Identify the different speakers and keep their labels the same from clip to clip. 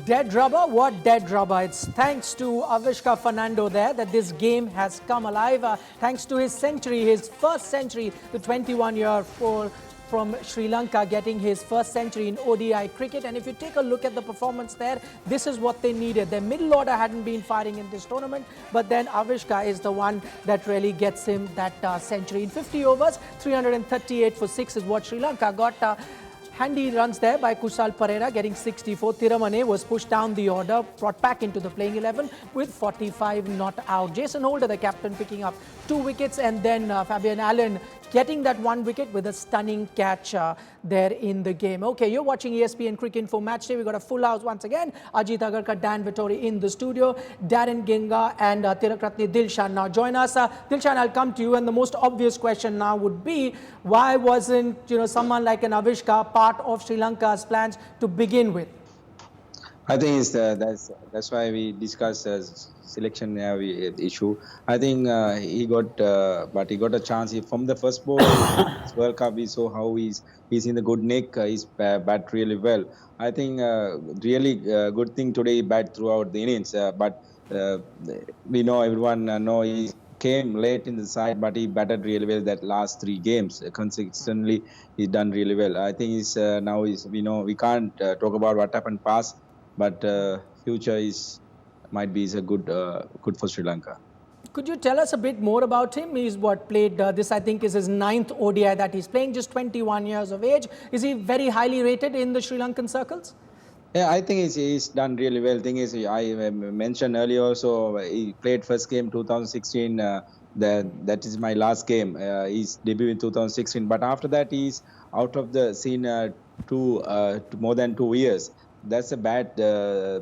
Speaker 1: Dead rubber? What dead rubber? It's thanks to Avishka Fernando there that this game has come alive. Thanks to his century, his first century, the 21-year-old from Sri Lanka getting his first century in ODI cricket. And if you take a look at the performance there, this is what they needed. Their middle order hadn't been firing in this tournament, but then Avishka is the one that really gets him that century. In 50 overs, 338 for 6 is what Sri Lanka got. Handy runs there by Kusal Pereira getting 64. Thiramane was pushed down the order, brought back into the playing 11 with 45 not out. Jason Holder, the captain, picking up 2 wickets, and then Fabian Allen getting that 1 wicket with a stunning catch there in the game. Okay, you're watching ESPN Cricinfo Match Day. We've got a full house once again. Ajit, Agarkar, Dan, Vettori in the studio. Daren, Ganga and Tillakaratne, Dilshan now join us. Dilshan, I'll come to you, and the most obvious question now would be, why wasn't someone like an Avishka part of Sri Lanka's plans to begin with?
Speaker 2: I think that's why we discussed selection issue. I think he got a chance. From the first ball, World Cup, we saw how he's in the good nick. He's bat really well. I think really good thing today. He bat throughout the innings, but we know everyone know he came late in the side, but he batted really well that last 3 games consistently. He's done really well. I think he's now we can't talk about what happened past, but future might be a good for Sri Lanka.
Speaker 1: Could you tell us a bit more about him? He's played this, I think, is his 9th ODI that he's playing, just 21 years of age. Is he very highly rated in the Sri Lankan circles?
Speaker 2: Yeah, I think he's done really well. Thing is, I mentioned earlier also, he played first game 2016. That is my last game. He's debut in 2016, but after that he's out of the scene more than 2 years. That's a bad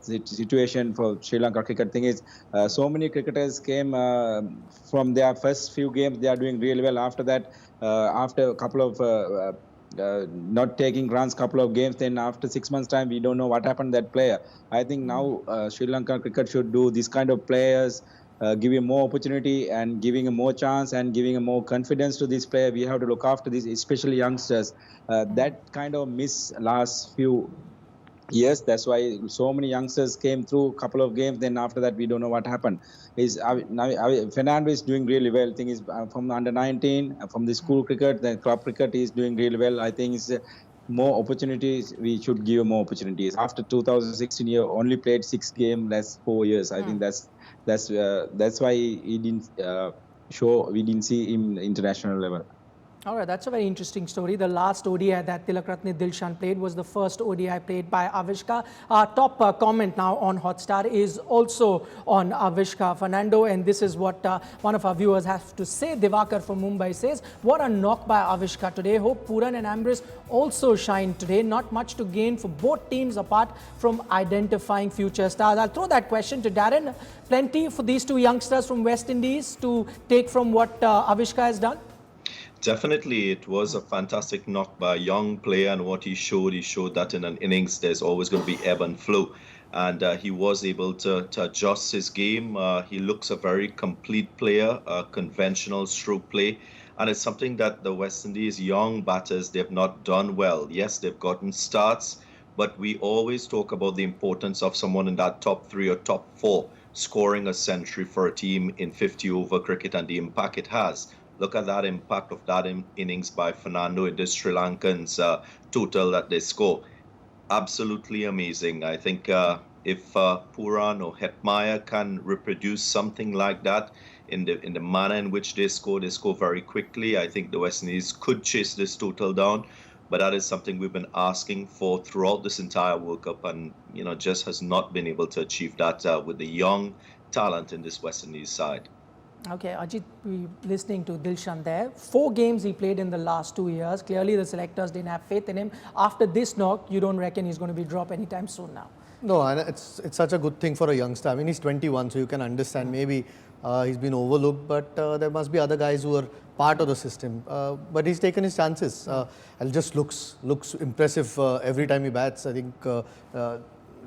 Speaker 2: situation for Sri Lanka cricket. Thing is, so many cricketers came from their first few games. They are doing really well. After that, after a couple of not taking runs, couple of games, then after 6 months' time, we don't know what happened to that player. I think now Sri Lanka cricket should do this kind of players, giving more opportunity and giving a more chance and giving a more confidence to this player. We have to look after this, especially youngsters. That kind of miss last few years. That's why so many youngsters came through a couple of games. Then after that, we don't know what happened. Fernando is doing really well. Thing is, from under 19, from the school cricket, the club cricket, is doing really well. I think it's more opportunities. We should give more opportunities. After 2016, he only played 6 games, last 4 years. I think that's why he didn't we didn't see him international level.
Speaker 1: All right, that's a very interesting story. The last ODI that Tillakaratne Dilshan played was the first ODI played by Avishka. Our top comment now on Hotstar is also on Avishka Fernando, and this is what one of our viewers has to say. Divakar from Mumbai says, what a knock by Avishka today. Hope Puran and Ambrose also shine today. Not much to gain for both teams apart from identifying future stars. I'll throw that question to Daren. Plenty for these 2 youngsters from West Indies to take from what Avishka has done?
Speaker 3: Definitely, it was a fantastic knock by a young player, and what he showed that in an innings there's always going to be ebb and flow, and he was able to adjust his game. He looks a very complete player, a conventional stroke play, and it's something that the West Indies young batters, they've not done well. Yes, they've gotten starts, but we always talk about the importance of someone in that top 3 or top 4 scoring a century for a team in 50 over cricket and the impact it has. Look at that impact of that innings by Fernando in the Sri Lankans total that they score. Absolutely amazing. I think if Puran or Hetmyer can reproduce something like that in the manner in which they score very quickly, I think the West Indies could chase this total down. But that is something we've been asking for throughout this entire World Cup, and just has not been able to achieve that with the young talent in this West Indies side.
Speaker 1: Okay, Ajit, we're listening to Dilshan there. 4 games he played in the last 2 years. Clearly, the selectors didn't have faith in him. After this knock, you don't reckon he's going to be dropped anytime soon now?
Speaker 4: No, and it's such a good thing for a youngster. I mean, he's 21, so you can understand maybe He's been overlooked, but there must be other guys who are part of the system. But he's taken his chances, and just looks impressive every time he bats. I think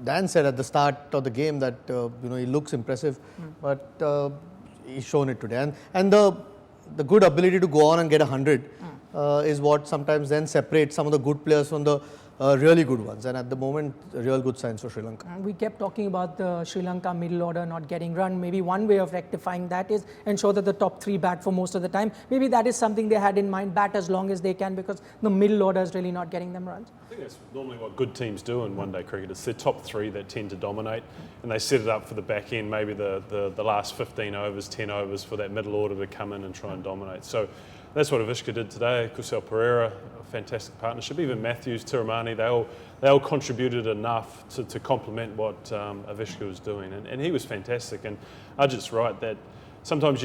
Speaker 4: Dan said at the start of the game that he looks impressive, but he's shown it today. And the good ability to go on and get 100 is what sometimes then separates some of the good players from the really good ones. And at the moment, real good signs for Sri Lanka.
Speaker 1: We kept talking about the Sri Lanka middle order not getting run. Maybe one way of rectifying that is ensure that the top three bat for most of the time. Maybe that is something they had in mind, bat as long as they can, because the middle order is really not getting them runs.
Speaker 5: I think that's normally what good teams do in one-day cricket. It's their top three that tend to dominate, and they set it up for the back end, maybe the last 15 overs, 10 overs for that middle order to come in and try and dominate. So that's what Avishka did today. Kusal Pereira, a fantastic partnership. Even Matthews, Tiramani, they all contributed enough to complement what Avishka was doing, and he was fantastic. And Ajit's right that sometimes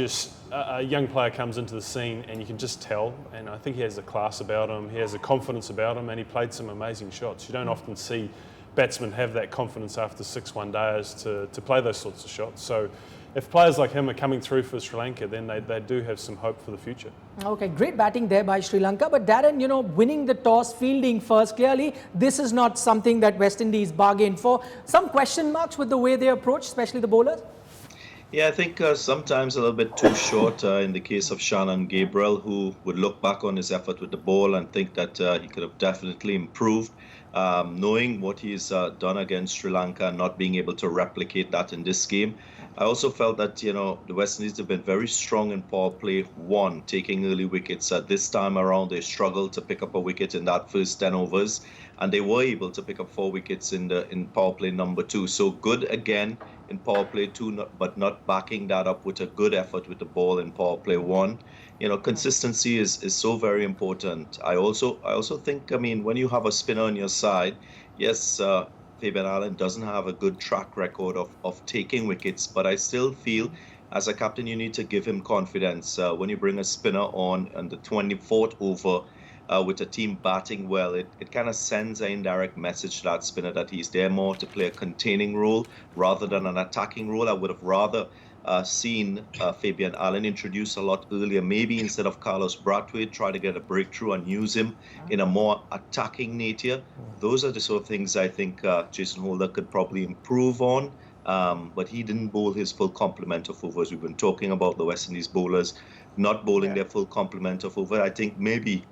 Speaker 5: a young player comes into the scene and you can just tell, and I think he has a class about him, he has a confidence about him, and he played some amazing shots. You don't often see batsmen have that confidence after 6 one-dayers to play those sorts of shots. So if players like him are coming through for Sri Lanka, then they do have some hope for the future.
Speaker 1: Okay, great batting there by Sri Lanka. But Daren, winning the toss, fielding first, clearly this is not something that West Indies bargained for. Some question marks with the way they approach, especially the bowlers?
Speaker 3: Yeah, I think sometimes a little bit too short in the case of Shannon Gabriel, who would look back on his effort with the ball and think that he could have definitely improved. Knowing what he's done against Sri Lanka and not being able to replicate that in this game, I also felt that, the West Indies have been very strong in power play one, taking early wickets. This time around, they struggled to pick up a wicket in that first 10 overs, and they were able to pick up 4 wickets in power play number 2. So good again in power play 2, but not backing that up with a good effort with the ball in power play 1. Consistency is so very important. I also think, when you have a spinner on your side, yes, Fabian Allen doesn't have a good track record of taking wickets, but I still feel as a captain you need to give him confidence. When you bring a spinner on the 24th over with a team batting well, it kind of sends an indirect message to that spinner that he's there more to play a containing role rather than an attacking role. I would have rather seen Fabian Allen introduced a lot earlier, maybe instead of Carlos Brathwaite, try to get a breakthrough and use him in a more attacking nature. Those are the sort of things I think Jason Holder could probably improve on, but he didn't bowl his full complement of overs. We've been talking about the West Indies bowlers not bowling their full complement of over. I think maybe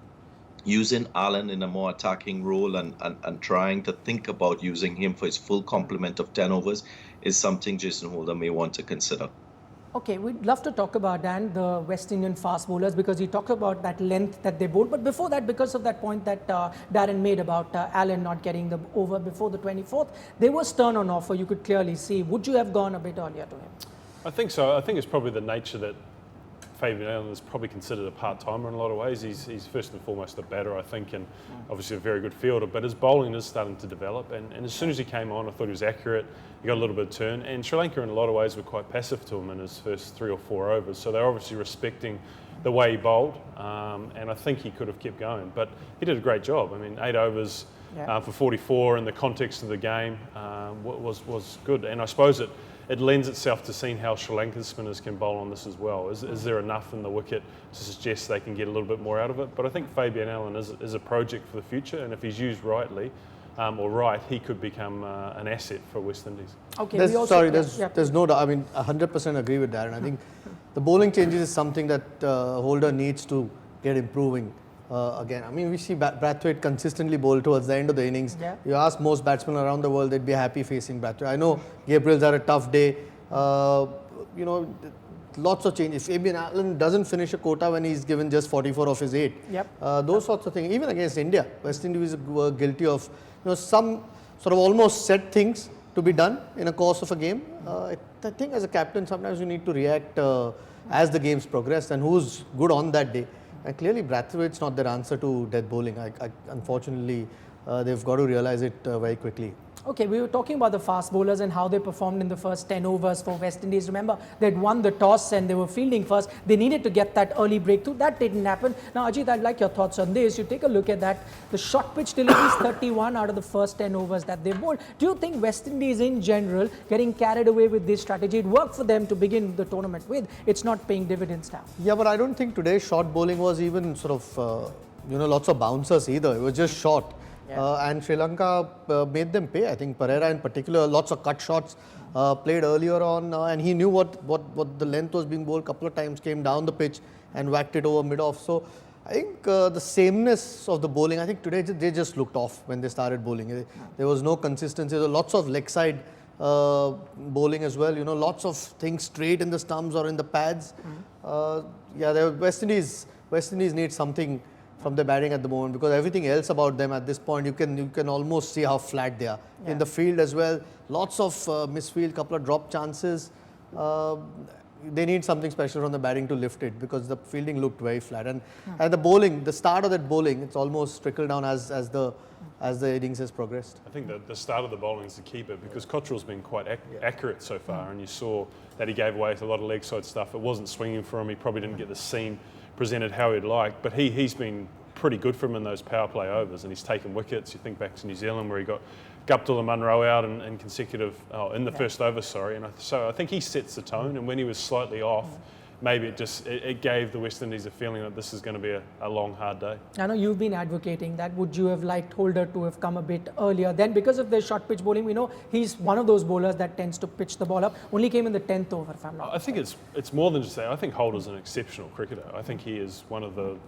Speaker 3: using Allen in a more attacking role and trying to think about using him for his full complement of 10 overs is something Jason Holder may want to consider.
Speaker 1: Okay, we'd love to talk about, Dan, the West Indian fast bowlers, because you talked about that length that they bowled. But before that, because of that point that Daren made about Allen not getting the over before the 24th, there was turn on offer, you could clearly see. Would you have gone a bit earlier to him?
Speaker 5: I think so. I think it's probably the nature that Fabian Allen is probably considered a part-timer in a lot of ways. He's first and foremost a batter, I think, and obviously a very good fielder, but his bowling is starting to develop, and as soon as he came on, I thought he was accurate. He got a little bit of turn, and Sri Lanka in a lot of ways were quite passive to him in his first 3 or 4 overs, so they're obviously respecting the way he bowled, and I think he could have kept going, but he did a great job. 8 overs for 44 in the context of the game was good, and I suppose it lends itself to seeing how Sri Lanka's spinners can bowl on this as well. Is there enough in the wicket to suggest they can get a little bit more out of it? But I think Fabian Allen is a project for the future, and if he's used rightly, he could become an asset for West Indies.
Speaker 1: Okay,
Speaker 4: there's no doubt. 100% agree with Daren. I think the bowling changes is something that Holder needs to get improving. Again, we see Brathwaite consistently bowl towards the end of the innings.
Speaker 1: Yeah.
Speaker 4: You ask most batsmen around the world, they'd be happy facing Brathwaite. I know Gabriel's had a tough day. Lots of changes. Fabian Allen doesn't finish a quota when he's given just 44 of his 8.
Speaker 1: Yep.
Speaker 4: Those sorts of things. Even against India, West Indies were guilty of some sort of almost set things to be done in a course of a game. I think as a captain, sometimes you need to react as the games progress and who's good on that day. And clearly, Brathwaite's not their answer to death bowling. Unfortunately, they've got to realize it very quickly.
Speaker 1: Okay, we were talking about the fast bowlers and how they performed in the first 10 overs for West Indies. Remember, they'd won the toss and they were fielding first. They needed to get that early breakthrough. That didn't happen. Now, Ajit, I'd like your thoughts on this. You take a look at that. The short pitch delivery is 31 out of the first 10 overs that they bowled. Do you think West Indies in general getting carried away with this strategy? It worked for them to begin the tournament with. It's not paying dividends now.
Speaker 4: Yeah, but I don't think today's short bowling was even sort of, lots of bouncers either. It was just short. And Sri Lanka made them pay. I think Pereira in particular, lots of cut shots played earlier on, and he knew what the length was being bowled. A couple of times came down the pitch and whacked it over mid-off. So I think the sameness of the bowling, I think today they just looked off when they started bowling. There was no consistency. There were lots of leg side bowling as well. Lots of things straight in the stumps or in the pads. West Indies need something from their batting at the moment, because everything else about them at this point, you can almost see how flat they are. In the field as well, lots of misfield, couple of drop chances. They need something special from the batting to lift it, because the fielding looked very flat. And the bowling, the start of that bowling, it's almost trickled down as the innings has progressed.
Speaker 5: I think that the start of the bowling is the key bit, because Cottrell's been quite accurate so far, and you saw that he gave away a lot of leg side stuff. It wasn't swinging for him. He probably didn't get the seam presented how he'd like, but he's been pretty good for him in those power play overs, and he's taken wickets. You think back to New Zealand where he got Guptill and Munro out in consecutive, in the first over, sorry. And so I think he sets the tone, and when he was slightly off, maybe it gave the West Indies a feeling that this is going to be a long, hard day. I
Speaker 1: know you've been advocating that. Would you have liked Holder to have come a bit earlier? Then because of their short pitch bowling, we know he's one of those bowlers that tends to pitch the ball up. Only came in the 10th over, if I'm not
Speaker 5: I think it's more than just that. I think Holder's an exceptional cricketer. I think he is one of the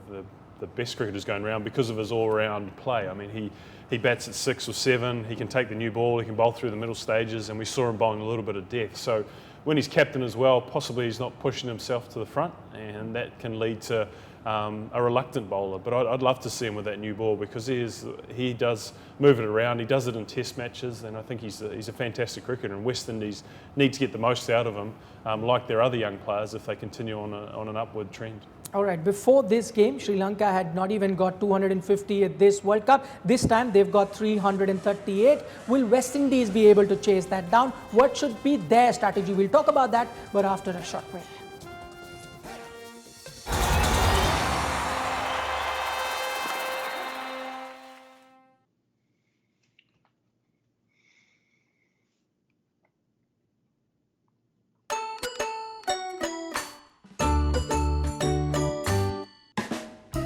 Speaker 5: best cricketers going around because of his all-round play. I mean, he bats at 6 or 7, he can take the new ball, he can bowl through the middle stages, and we saw him bowling a little bit of depth. So when he's captain as well, possibly he's not pushing himself to the front, and that can lead to a reluctant bowler. But I'd love to see him with that new ball, because he does move it around, he does it in test matches, and I think he's a fantastic cricketer, and West Indies need to get the most out of him, like their other young players, if they continue on an upward trend.
Speaker 1: All right, before this game, Sri Lanka had not even got 250 at this World Cup. This time they've got 338. Will West Indies be able to chase that down? What should be their strategy? We'll talk about that, but after a short break.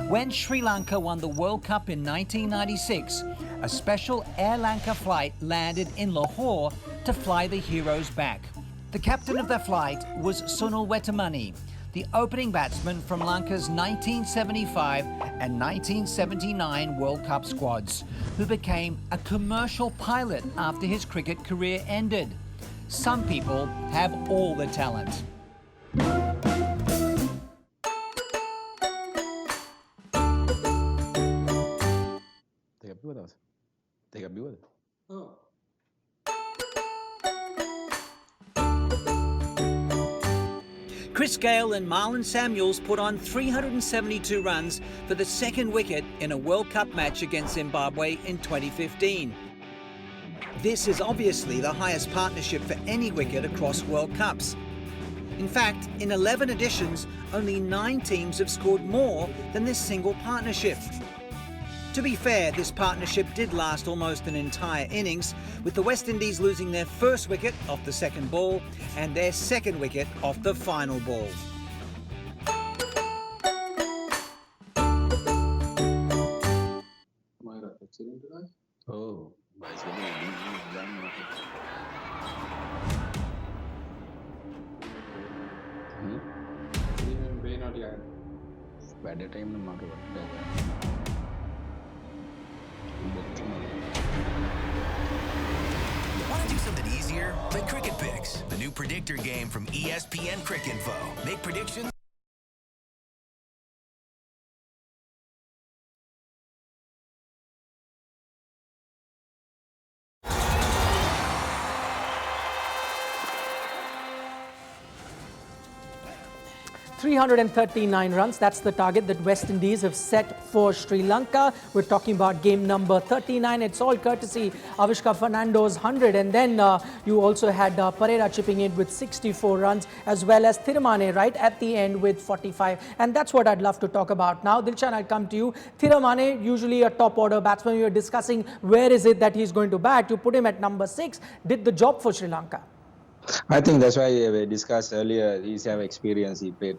Speaker 6: When Sri Lanka won the World Cup in 1996, a special Air Lanka flight landed in Lahore to fly the heroes back. The captain of the flight was Sunil Wetamani, the opening batsman from Lanka's 1975 and 1979 World Cup squads, who became a commercial pilot after his cricket career ended. Some people have all the talent. Chris Gayle and Marlon Samuels put on 372 runs for the second wicket in a World Cup match against Zimbabwe in 2015. This is obviously the highest partnership for any wicket across World Cups. In fact, in 11 editions, only 9 teams have scored more than this single partnership. To be fair, this partnership did last almost an entire innings, with the West Indies losing their first wicket off the second ball and their second wicket off the final ball.
Speaker 2: Oh, bad time.
Speaker 7: Want to do something easier? Play Cricket Picks, the new predictor game from ESPN Cricinfo. Make predictions.
Speaker 1: 339 runs, that's the target that West Indies have set for Sri Lanka. We're talking about game number 39. It's all courtesy Avishka Fernando's 100. And then you also had Pereira chipping in with 64 runs, as well as Thiramane right at the end with 45. And that's what I'd love to talk about now. Dilshan, I'll come to you. Thiramane, usually a top order batsman. We were discussing where is it that he's going to bat. You put him at number 6. Did the job for Sri Lanka.
Speaker 2: I think that's why we discussed earlier. He's have experience. He played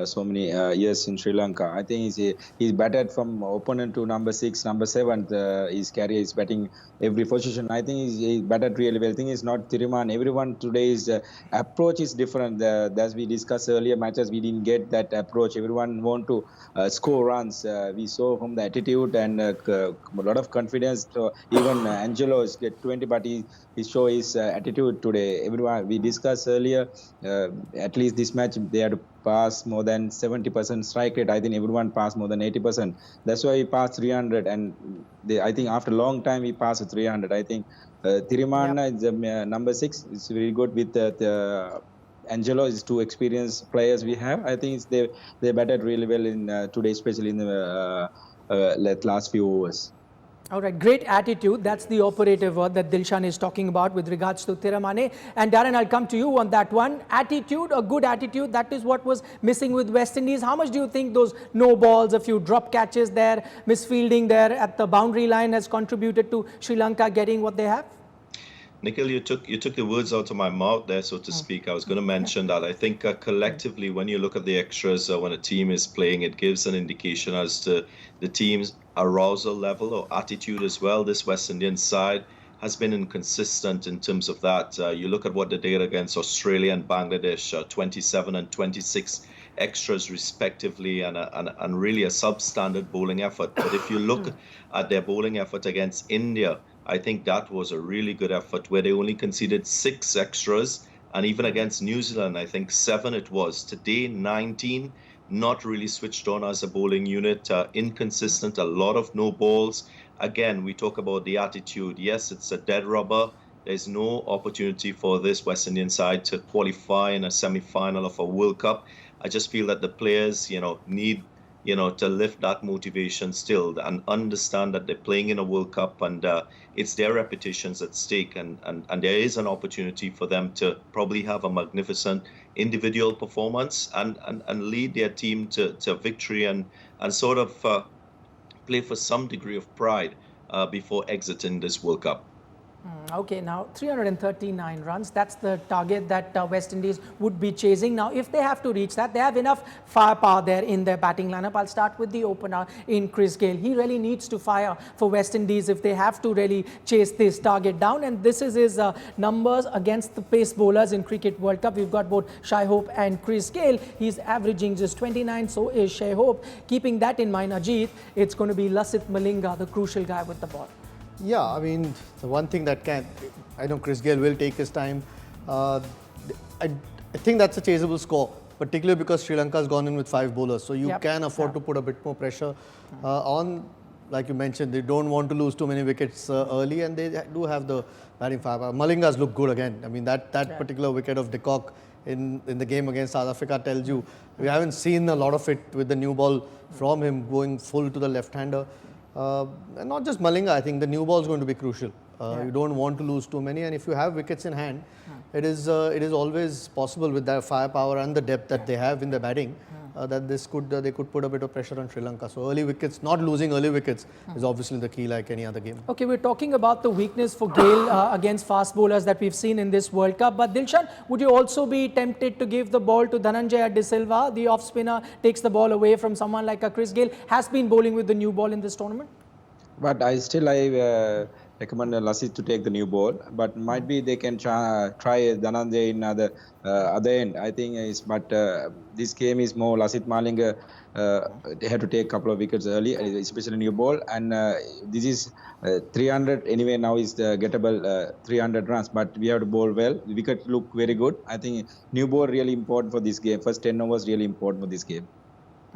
Speaker 2: so many years in Sri Lanka. I think he's batted from opponent to number 6, number 7. His career is batting every position. I think he's batted really well. I think it's not Thiruman. Everyone today's approach is different. As we discussed earlier matches, we didn't get that approach. Everyone want to score runs. We saw from the attitude and a lot of confidence. So even Angelo is get 20, but he show his attitude today. Everyone we discussed earlier. At least this match they had to pass more than 70% strike rate. I think everyone passed more than 80%. That's why he passed 300, and I think after a long time he passed 300. I think Thirimana is number 6. It's very good with the Angelo is 2 experienced players we have. I think they batted really well in today, especially in the last few overs.
Speaker 1: All right, great attitude. That's the operative word that Dilshan is talking about with regards to Thiramane. And Daren, I'll come to you on that one. Attitude, a good attitude, that is what was missing with West Indies. How much do you think those no balls, a few drop catches there, misfielding there at the boundary line has contributed to Sri Lanka getting what they have?
Speaker 3: Nikhil, you took the words out of my mouth there, so to speak. I was going to mention that. I think collectively, when you look at the extras, when a team is playing, it gives an indication as to the team's arousal level or attitude as well. This West Indian side has been inconsistent in terms of that. You look at what they did against Australia and Bangladesh, 27 and 26 extras respectively, and really a substandard bowling effort. But if you look at their bowling effort against India, I think that was a really good effort where they only conceded 6 extras, and even against New Zealand, I think 7 it was. Today, 19, not really switched on as a bowling unit, inconsistent, a lot of no balls. Again, we talk about the attitude. Yes, it's a dead rubber. There's no opportunity for this West Indian side to qualify in a semi-final of a World Cup. I just feel that the players, need to lift that motivation still and understand that they're playing in a World Cup, and it's their reputations at stake, and there is an opportunity for them to probably have a magnificent individual performance and lead their team to victory and sort of play for some degree of pride before exiting this World Cup.
Speaker 1: Okay, now 339 runs, that's the target that West Indies would be chasing. Now, if they have to reach that, they have enough firepower there in their batting lineup. I'll start with the opener in Chris Gayle. He really needs to fire for West Indies if they have to really chase this target down. And this is his numbers against the pace bowlers in Cricket World Cup. We've got both Shai Hope and Chris Gayle. He's averaging just 29, so is Shai Hope. Keeping that in mind, Ajit, it's going to be Lasith Malinga, the crucial guy with the ball.
Speaker 4: Yeah, I mean, the one thing that I know Chris Gayle will take his time. I think that's a chaseable score, particularly because Sri Lanka has gone in with 5 bowlers. So you can afford to put a bit more pressure on, like you mentioned, they don't want to lose too many wickets early, and they do have the batting firepower. Malinga's looked good again. I mean, that particular wicket of de Kock in the game against South Africa tells you, we haven't seen a lot of it with the new ball from him going full to the left-hander. And not just Malinga, I think the new ball is going to be crucial. You don't want to lose too many, and if you have wickets in hand, it is always possible with their firepower and the depth that they have in the batting that they could put a bit of pressure on Sri Lanka. So early wickets, not losing early wickets is obviously the key, like any other game.
Speaker 1: Okay, we're talking about the weakness for Gayle against fast bowlers that we've seen in this World Cup. But Dilshan, would you also be tempted to give the ball to Dhananjaya De Silva? The off spinner takes the ball away from someone like a Chris Gayle, has been bowling with the new ball in this tournament.
Speaker 2: But I recommend Lasith to take the new ball, but might be they can try Dhananjaya in other end. I think this game is more Lasith Malinga. They had to take a couple of wickets early, especially new ball, and this is 300 anyway. Now is the gettable 300 runs, but we have to bowl well. The wickets look very good. I think new ball really important for this game. First 10 overs really important for this game.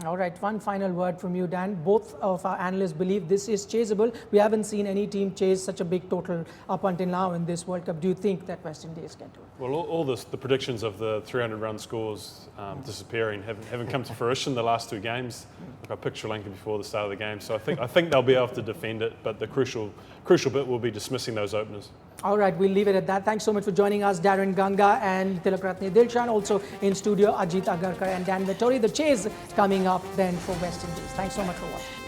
Speaker 1: All right, one final word from you, Dan. Both of our analysts believe this is chaseable. We haven't seen any team chase such a big total up until now in this World Cup. Do you think that West Indies can do it?
Speaker 5: Well, all the predictions of the 300-run scores disappearing haven't come to fruition the last two games. Like I picked Sri Lanka before the start of the game, so I think they'll be able to defend it. But the crucial bit will be dismissing those openers.
Speaker 1: All right, we'll leave it at that. Thanks so much for joining us, Daren, Ganga, and Tillakaratne, Dilshan. Also in studio, Ajit, Agarkar, and Dan Vettori. The chase coming up then for West Indies. Thanks so much for watching.